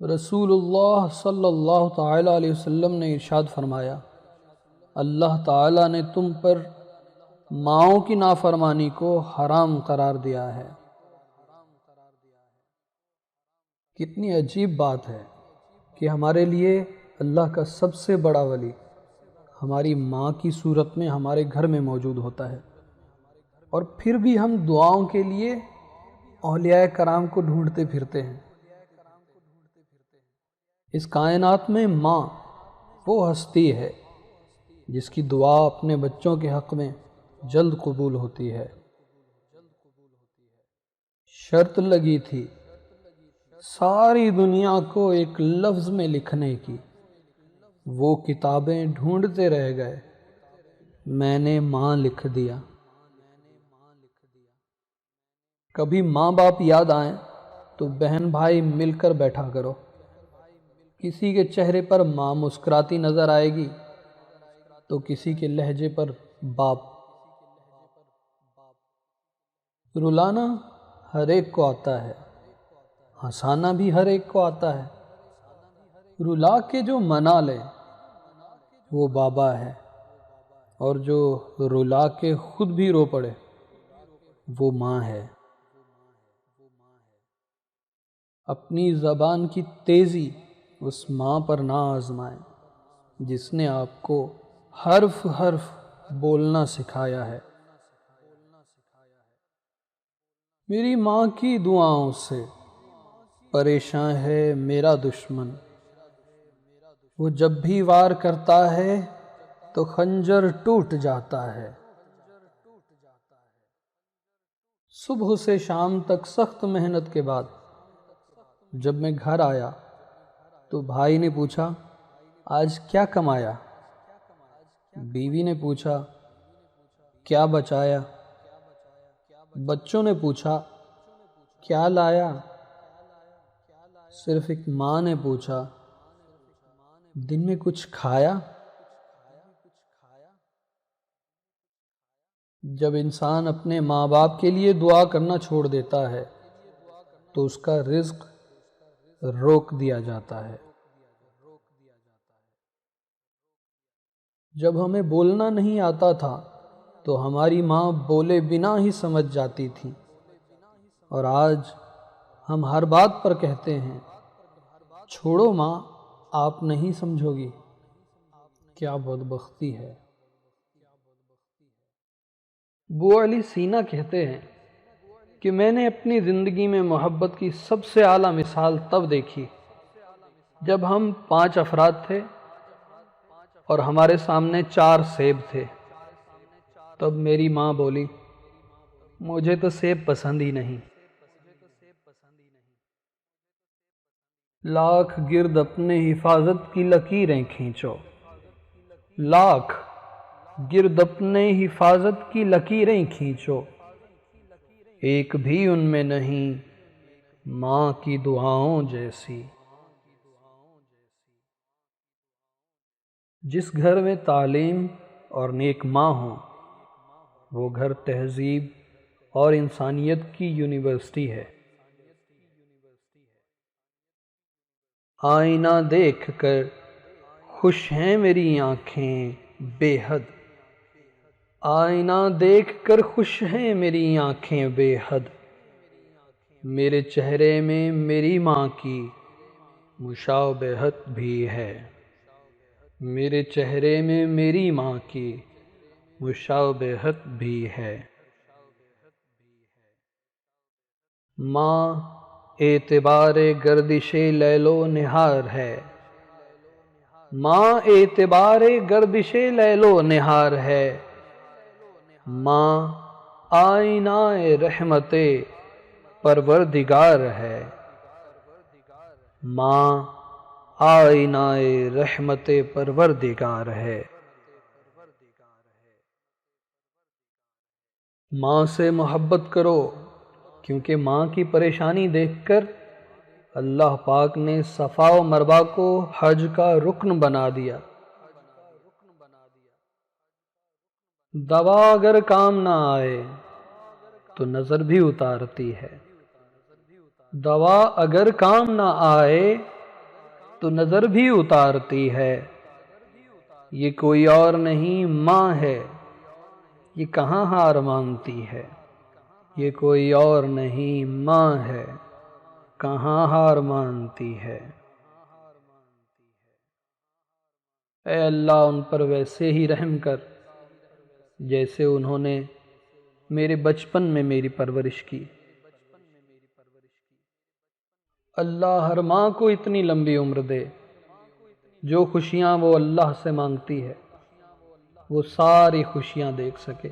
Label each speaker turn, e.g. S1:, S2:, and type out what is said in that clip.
S1: رسول اللہ صلی اللہ تعالیٰ علیہ وسلم نے ارشاد فرمایا، اللہ تعالیٰ نے تم پر ماؤں کی نافرمانی کو حرام قرار دیا ہے۔ کتنی عجیب بات ہے کہ ہمارے لیے اللہ کا سب سے بڑا ولی ہماری ماں کی صورت میں ہمارے گھر میں موجود ہوتا ہے، اور پھر بھی ہم دعاؤں کے لیے اولیاء کرام کو ڈھونڈتے پھرتے ہیں۔ اس کائنات میں ماں وہ ہستی ہے جس کی دعا اپنے بچوں کے حق میں جلد قبول ہوتی ہے۔ شرط لگی تھی ساری دنیا کو ایک لفظ میں لکھنے کی، وہ کتابیں ڈھونڈتے رہ گئے، میں نے ماں لکھ دیا۔ کبھی ماں باپ یاد آئیں تو بہن بھائی مل کر بیٹھا کرو، کسی کے چہرے پر ماں مسکراتی نظر آئے گی تو کسی کے لہجے پر باپ۔ رلانا ہر ایک کو آتا ہے، ہنسانا بھی ہر ایک کو آتا ہے۔ رلا کے جو منا لے وہ بابا ہے، اور جو رلا کے خود بھی رو پڑے وہ ماں ہے۔ اپنی زبان کی تیزی اس ماں پر نہ آزمائیں جس نے آپ کو حرف حرف بولنا سکھایا ہے۔ میری ماں کی دعاؤں سے پریشان ہے میرا دشمن، وہ جب بھی وار کرتا ہے تو خنجر ٹوٹ جاتا ہے۔ صبح سے شام تک سخت محنت کے بعد جب میں گھر آیا تو بھائی نے پوچھا، آج کیا کمایا؟ بیوی نے پوچھا، کیا بچایا؟ بچوں نے پوچھا، کیا لایا؟ صرف ایک ماں نے پوچھا، دن میں کچھ کھایا؟ جب انسان اپنے ماں باپ کے لیے دعا کرنا چھوڑ دیتا ہے تو اس کا رزق روک دیا جاتا ہے۔ جب ہمیں بولنا نہیں آتا تھا تو ہماری ماں بولے بنا ہی سمجھ جاتی تھی، اور آج ہم ہر بات پر کہتے ہیں، چھوڑو ماں آپ نہیں سمجھو گی۔ کیا بدبختی ہے۔ ابو علی سینا کہتے ہیں کہ میں نے اپنی زندگی میں محبت کی سب سے اعلیٰ مثال تب دیکھی جب ہم 5 افراد تھے اور ہمارے سامنے 4 سیب تھے۔ تب میری ماں بولی، مجھے تو سیب پسند ہی نہیں۔ لاکھ گرد اپنے حفاظت کی لکیریں کھینچو، لاکھ گرد اپنے حفاظت کی لکیریں کھینچو، ایک بھی ان میں نہیں ماں کی دعاؤں جیسی۔ جس گھر میں تعلیم اور نیک ماں ہوں وہ گھر تہذیب اور انسانیت کی یونیورسٹی ہے۔ آئینہ دیکھ کر خوش ہیں میری آنکھیں بے حد، آئینہ دیکھ کر خوش ہیں میری آنکھیں بے حد، میرے چہرے میں میری ماں کی مشابہت بھی ہے، میرے چہرے میں میری ماں کی مشابہت بھی ہے۔ ماں اعتبار گردش لیل و نہار ہے، ماں اعتبار گردش لیل و نہار ہے، ماں آئینہ رحمت پروردگار ہے، ماں آئینہ رحمت پروردگار ہے۔ ماں سے محبت کرو، کیونکہ ماں کی پریشانی دیکھ کر اللہ پاک نے صفا و مروہ کو حج کا رکن بنا دیا۔ دوا اگر کام نہ آئے تو نظر بھی اتارتی ہے، دوا اگر کام نہ آئے تو نظر بھی اتارتی ہے۔ یہ کوئی اور نہیں ماں ہے، یہ کہاں ہار مانتی ہے۔ یہ کوئی اور نہیں ماں ہے، کہاں ہار مانتی ہے۔ اے اللہ ان پر ویسے ہی رحم کر جیسے انہوں نے میرے بچپن میں میری پرورش کی۔ اللہ ہر ماں کو اتنی لمبی عمر دے، جو خوشیاں وہ اللہ سے مانگتی ہے وہ ساری خوشیاں دیکھ سکے۔